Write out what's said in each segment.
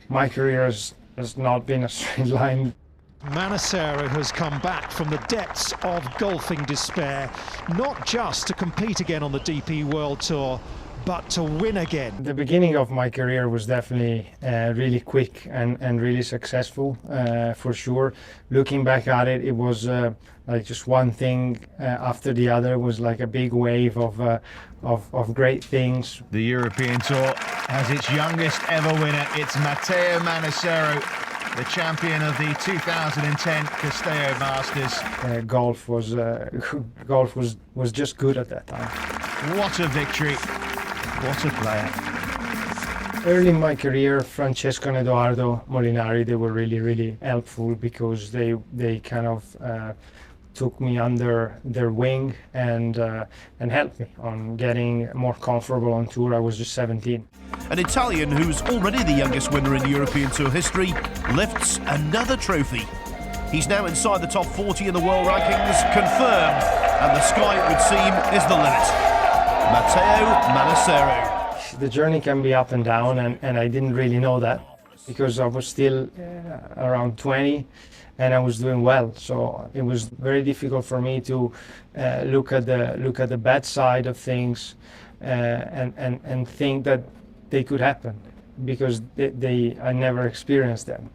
my career has not been a straight line. Manassero has come back from the depths of golfing despair, not just to compete again on the DP World Tour, but to win again. The beginning of my career was definitely really quick and really successful, for sure. Looking back at it, it was like just one thing after the other. It was like a big wave of great things. The European Tour has its youngest ever winner. It's Matteo Manassero, the champion of the 2010 Castello Masters. Golf was just good at that time. What a victory! What a player! Early in my career, Francesco and Edoardo Molinari, they were really helpful because they kind of took me under their wing and helped me on getting more comfortable on tour. I was just 17. An Italian who's already the youngest winner in European Tour history lifts another trophy. He's now inside the top 40 in the world rankings, confirmed, and the sky, it would seem, is the limit. Matteo Manassero. The journey can be up and down, and I didn't really know that because I was still around 20 and I was doing well. So it was very difficult for me to look at the bad side of things and think that they could happen because I never experienced them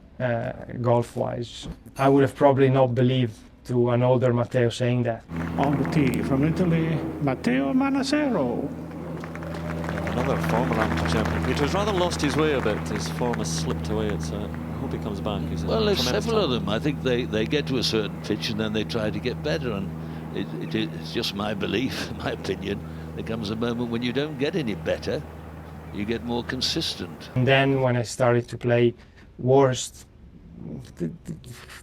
golf-wise. I would have probably not believed to an older Matteo saying that. On the tee from Italy, Matteo Manassero. Another former amateur champion. He has rather lost his way a bit. His form has slipped away. I hope he comes back. Well, there's several of them. I think they get to a certain pitch and then they try to get better. And it's just my belief, my opinion. There comes a moment when you don't get any better. You get more consistent. And then when I started to play worst,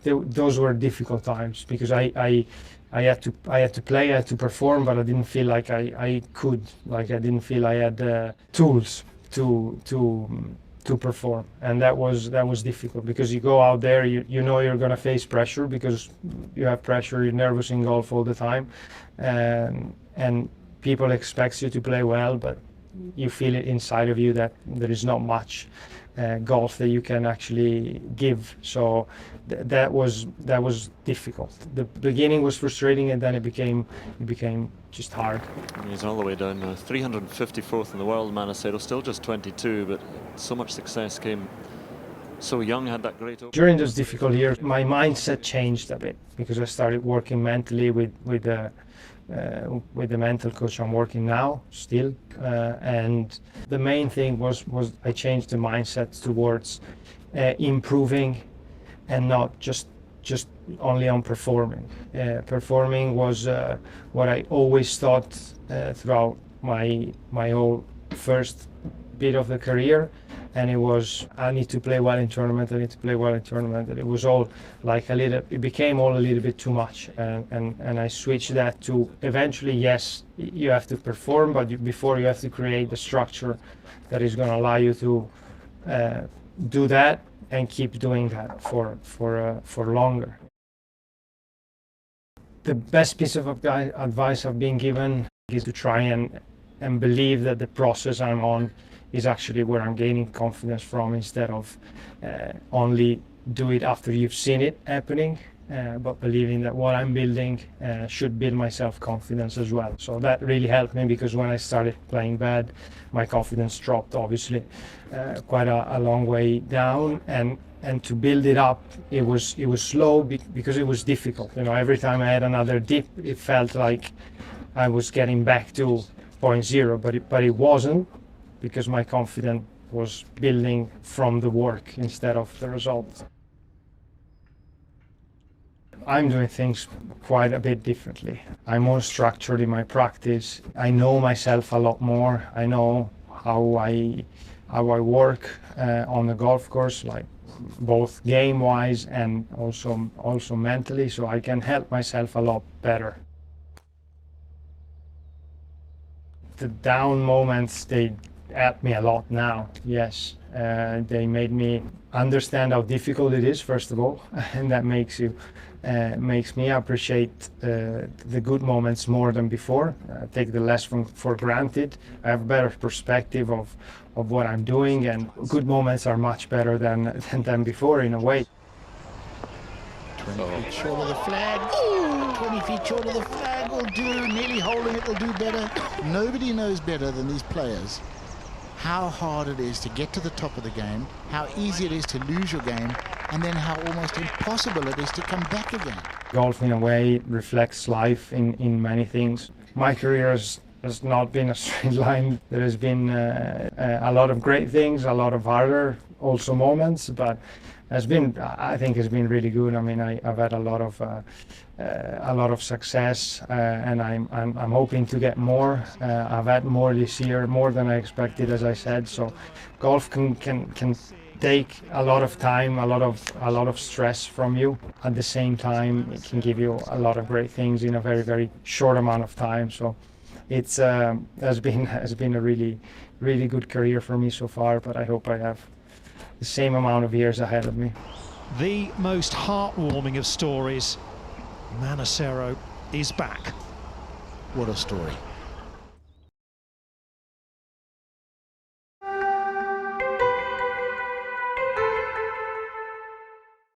those were difficult times because I had to play, I had to perform, but I didn't feel like I could. Like I didn't feel I had tools to perform, and that was difficult because you go out there, you know you're gonna face pressure because you have pressure. You're nervous in golf all the time, and people expect you to play well, but you feel it inside of you that there is not much golf that you can actually give. So that was difficult. The beginning was frustrating, and then it became just hard. He's all the way down now, 354th in the world. Manassero, still just 22, but so much success came so young. Had that great. During those difficult years, my mindset changed a bit because I started working mentally with the mental coach I'm working now still, and the main thing was I changed the mindset towards improving and not just only on performing. Performing was what I always thought throughout my whole first bit of the career, and it was I need to play well in tournament, and it was all like it became all a little bit too much, and I switched that to eventually, yes, you have to perform, but before you have to create the structure that is going to allow you to do that and keep doing that for longer. The best piece of advice I've been given is to try and believe that the process I'm on is actually where I'm gaining confidence from, instead of only do it after you've seen it happening, but believing that what I'm building should build my self-confidence as well. So that really helped me, because when I started playing bad, my confidence dropped, obviously, quite a long way down, and to build it up, it was slow because it was difficult. You know, every time I had another dip, it felt like I was getting back to point zero, but it wasn't, because my confidence was building from the work instead of the result. I'm doing things quite a bit differently. I'm more structured in my practice. I know myself a lot more. I know how I work on the golf course, like both game-wise and also mentally, so I can help myself a lot better. The down moments, they help me a lot now, yes. They made me understand how difficult it is, first of all, and that makes you makes me appreciate the good moments more than before. I take the less for granted. I have a better perspective of what I'm doing, and good moments are much better than before in a way. 20 feet short of the flag. Ooh, 20 feet short of the flag will do. Nearly holding it will do better. Nobody knows better than these players how hard it is to get to the top of the game, how easy it is to lose your game, and then how almost impossible it is to come back again. Golf in a way reflects life in many things. My career has not been a straight line. There has been a lot of great things, a lot of harder also moments, but I think it's been really good. I mean, I've had a lot of success, and I'm hoping to get more. I've had more this year, more than I expected, as I said. So, golf can take a lot of time, a lot of stress from you. At the same time, it can give you a lot of great things in a very, very short amount of time. So, it's has been a really, really good career for me so far. But I hope I have the same amount of years ahead of me. The most heartwarming of stories, Manassero is back. What a story.